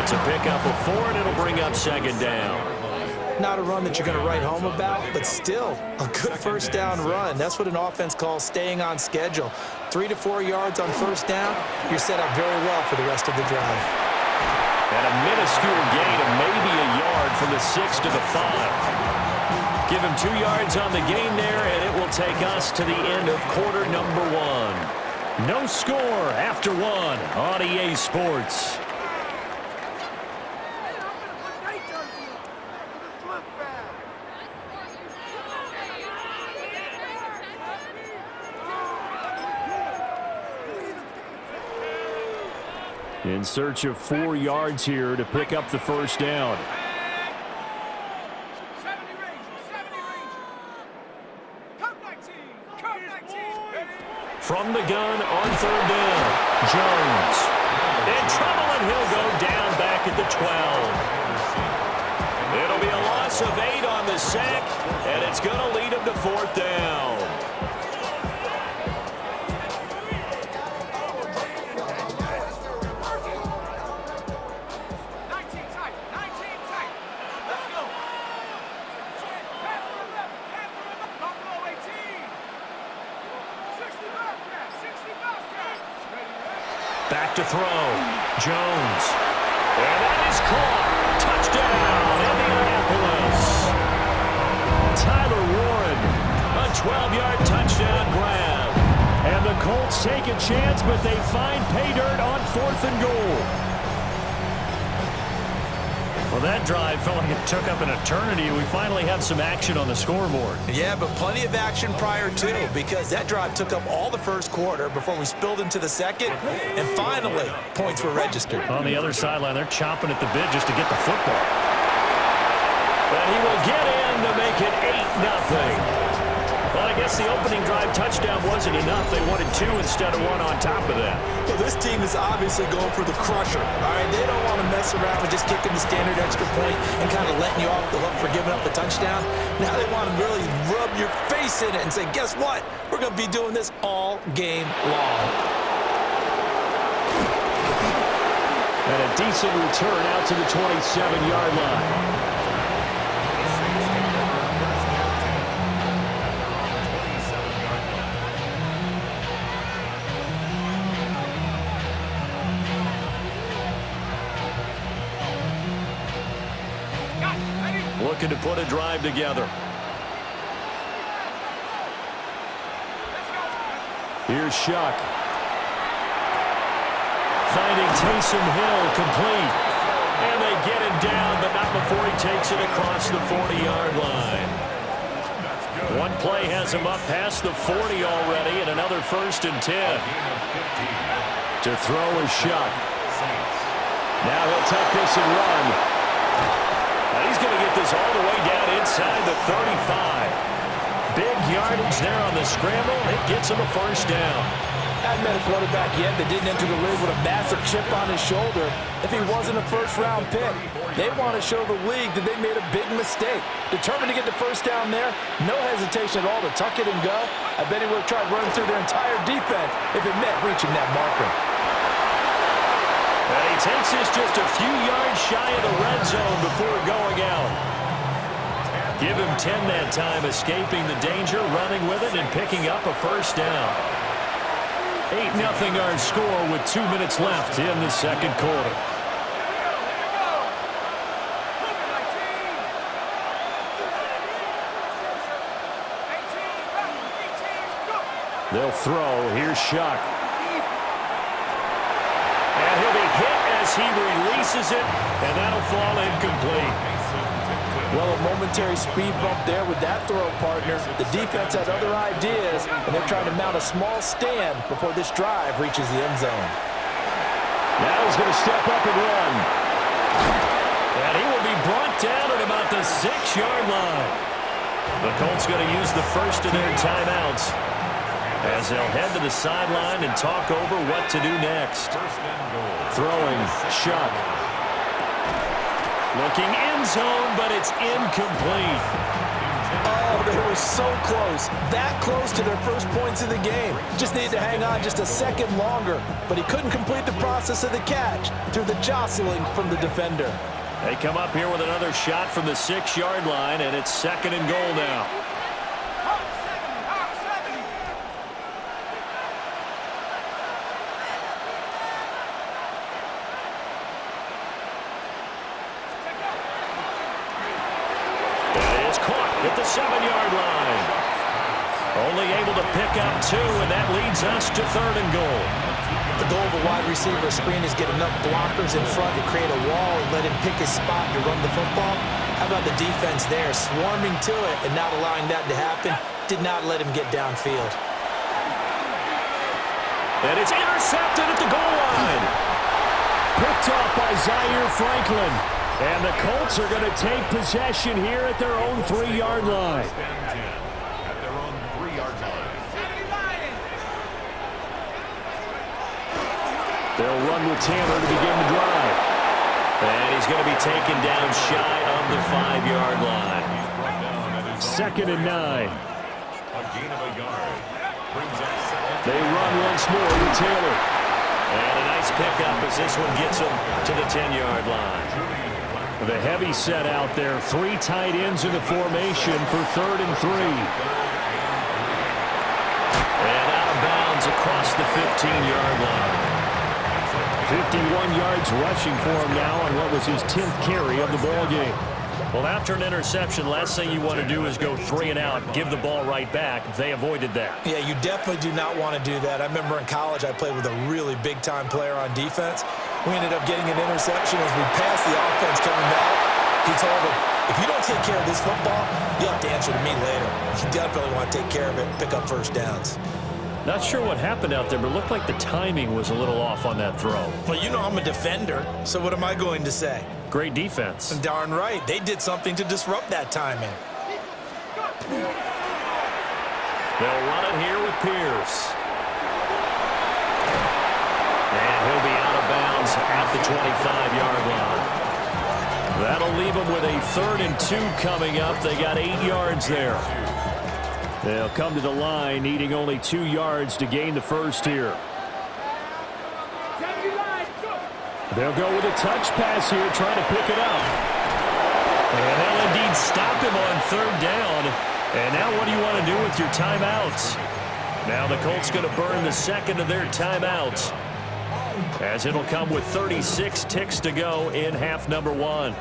It's a pickup of 4, and it'll bring up second down. Not a run that you're going to write home about, but still a good first down run. That's what an offense calls staying on schedule. 3 to 4 yards on first down, you're set up very well for the rest of the drive. And a minuscule gain of maybe a yard from the 6 to the 5. Give him 2 yards on the gain there, and it will take us to the end of quarter number 1. No score after 1 on EA Sports. In search of 4 yards here to pick up the first down. From the gun on third down, Jones. In trouble, and he'll go down back at the 12. It'll be a loss of 8 on the sack, and it's going to lead him to fourth down. Back to throw. Jones. And that is caught. Touchdown, Indianapolis. Tyler Warren. A 12-yard touchdown grab. And the Colts take a chance, but they find pay dirt on 4th and goal. Well, that drive felt like it took up an eternity. We finally have some action on the scoreboard. Yeah, but plenty of action prior to, because that drive took up all the first quarter before we spilled into the second, and finally, points were registered. On the other sideline, they're chomping at the bit just to get the football. But he will get in to make it 8-0. Well, I guess the opening drive touchdown wasn't enough. They wanted 2 instead of 1 on top of that. Well, this team is obviously going for the crusher. All right, they don't want to mess around with just kicking the standard extra point and kind of letting you off the hook for giving up the touchdown. Now they want to really rub your face in it and say, guess what? We're going to be doing this all game long. And a decent return out to the 27-yard line. Looking to put a drive together. Here's Shuck. Finding Taysom Hill complete. And they get him down, but not before he takes it across the 40-yard line. One play has him up past the 40 already, and another 1st and 10. To throw is Shuck. Now he'll take this and run. He's going to get this all the way down inside the 35. Big yardage there on the scramble. It gets him a first down. Hadn't met a quarterback yet that didn't enter the league with a massive chip on his shoulder. If he wasn't a first-round pick, they want to show the league that they made a big mistake. Determined to get the first down there, no hesitation at all to tuck it and go. I bet he would have tried running through their entire defense if it meant reaching that marker. And he takes this just a few yards shy of the red zone before going out. Give him 10 that time, escaping the danger, running with it, and picking up a first down. 8-0 our score with 2 minutes left in the second quarter. They'll throw. Here's Shuck. And he'll be hit as he releases it, and that'll fall incomplete. Well, a momentary speed bump there with that throw, partner. The defense had other ideas, and they're trying to mount a small stand before this drive reaches the end zone. Now he's going to step up and run. And he will be brought down at about the 6-yard line. The Colts going to use the first of their timeouts as they'll head to the sideline and talk over what to do next. Throwing, Shuck. Looking end zone, but it's incomplete. Oh, they were so close. That close to their first points of the game. Just needed to hang on just a second longer, but he couldn't complete the process of the catch through the jostling from the defender. They come up here with another shot from the 6-yard line, and it's 2nd and goal now. That is caught at the 7-yard line. Only able to pick up 2, and that leads us to 3rd and goal. The goal of a wide receiver screen is get enough blockers in front to create a wall and let him pick his spot to run the football. How about the defense there, swarming to it and not allowing that to happen? Did not let him get downfield. And it's intercepted at the goal line. Picked off by Zaire Franklin. And the Colts are going to take possession here at their own 3-yard line. They'll run with Taylor to begin the drive. And he's going to be taken down shy of the 5-yard line. 2nd and 9. They run once more with Taylor. And a nice pickup as this one gets him to the 10-yard line. The heavy set out there. 3 tight ends in the formation for 3rd and 3. And out of bounds across the 15-yard line. 51 yards rushing for him now on what was his 10th carry of the ball game. Well, after an interception, last thing you want to do is go 3 and out, give the ball right back. They avoided that. Yeah, you definitely do not want to do that. I remember in college I played with a really big-time player on defense. We ended up getting an interception as we passed the offense coming back. He told him, if you don't take care of this football, you'll have to answer to me later. You definitely want to take care of it and pick up first downs. Not sure what happened out there, but it looked like the timing was a little off on that throw. Well, you know I'm a defender, so what am I going to say? Great defense. Darn right. They did something to disrupt that timing. They'll run it here with Pierce. And he'll be out of bounds at the 25-yard line. That'll leave them with a 3rd and 2 coming up. They got 8 yards there. They'll come to the line, needing only 2 yards to gain the first here. They'll go with a touch pass here, trying to pick it up. And they'll indeed stop him on 3rd down. And now what do you want to do with your timeouts? Now the Colts going to burn the 2nd of their timeouts, as it'll come with 36 ticks to go in half number 1.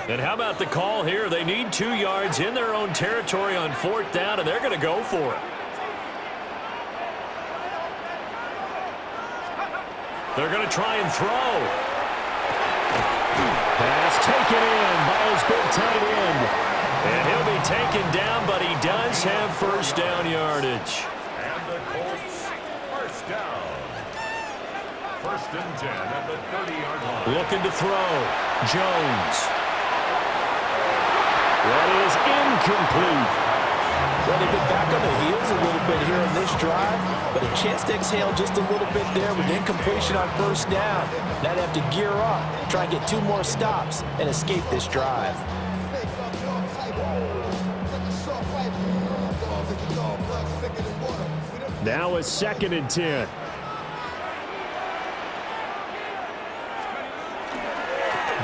And how about the call here? They need 2 yards in their own territory on 4th down, and they're going to go for it. They're going to try and throw. Pass taken in by his big tight end. And he'll be taken down, but he does have first down yardage. And the Colts, first down. 1st and 10 at the 30-yard line. Looking to throw. Jones. That is incomplete. Well, they've been back on their heels a little bit here in this drive, but a chance to exhale just a little bit there with incompletion on 1st down. Now they have to gear up, try and get 2 more stops, and escape this drive. Now a 2nd and 10.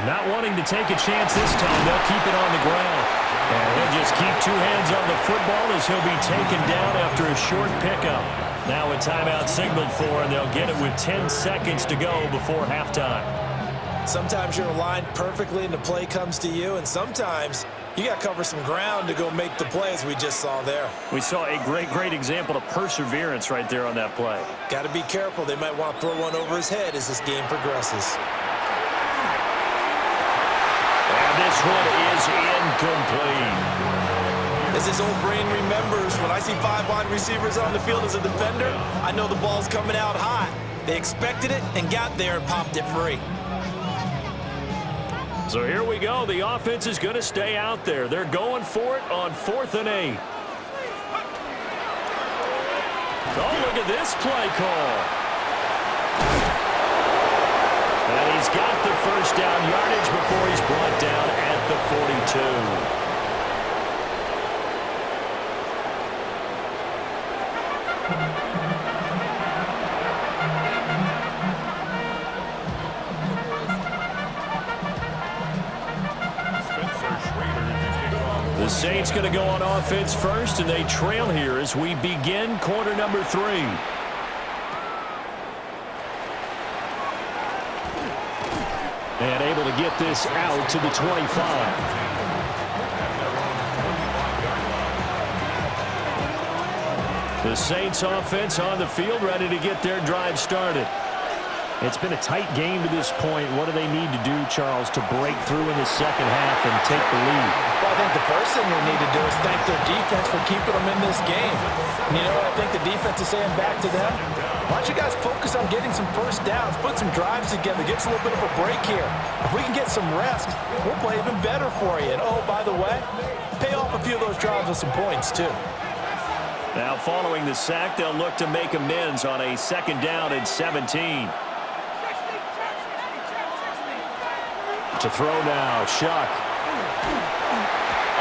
Not wanting to take a chance this time. They'll keep it on the ground. And he'll just keep 2 hands on the football as he'll be taken down after a short pickup. Now a timeout signaled for, and they'll get it with 10 seconds to go before halftime. Sometimes you're aligned perfectly and the play comes to you, and sometimes you got to cover some ground to go make the play, as we just saw there. We saw a great example of perseverance right there on that play. Got to be careful. They might want to throw one over his head as this game progresses. And this one is incomplete. As his old brain remembers, when I see 5 wide receivers on the field as a defender, I know the ball's coming out hot. They expected it and got there and popped it free. So here we go. The offense is going to stay out there. They're going for it on 4th and 8. Oh, look at this play call. And he's got the first down yardage before he's brought down at the 42. The Saints going to go on offense first, and they trail here as we begin quarter number 3. And able to get this out to the 25. The Saints offense on the field, ready to get their drive started. It's been a tight game to this point. What do they need to do, Charles, to break through in the second half and take the lead? Well, I think the first thing they need to do is thank their defense for keeping them in this game. And you know what I think the defense is saying back to them? Why don't you guys focus on getting some first downs, put some drives together, get us a little bit of a break here. If we can get some rest, we'll play even better for you. And, oh, by the way, pay off a few of those drives with some points, too. Now, following the sack, they'll look to make amends on a second down and 17. To throw now, Shuck.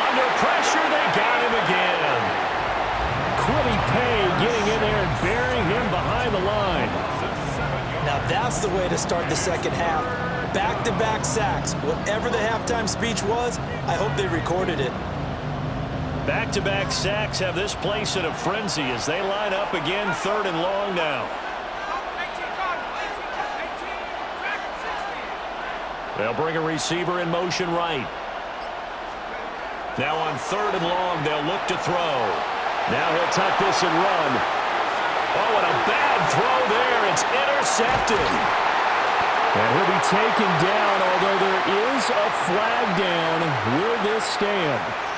Under pressure, they got him again. Kwity Paye getting in there and burying him behind the line. Now that's the way to start the second half. Back-to-back sacks. Whatever the halftime speech was, I hope they recorded it. Back-to-back sacks have this place in a frenzy as they line up again, 3rd and long now. They'll bring a receiver in motion right. Now on 3rd and long, they'll look to throw. Now he'll tuck this and run. Oh, and a bad throw there. It's intercepted. And he'll be taken down, although there is a flag down. Will this stand?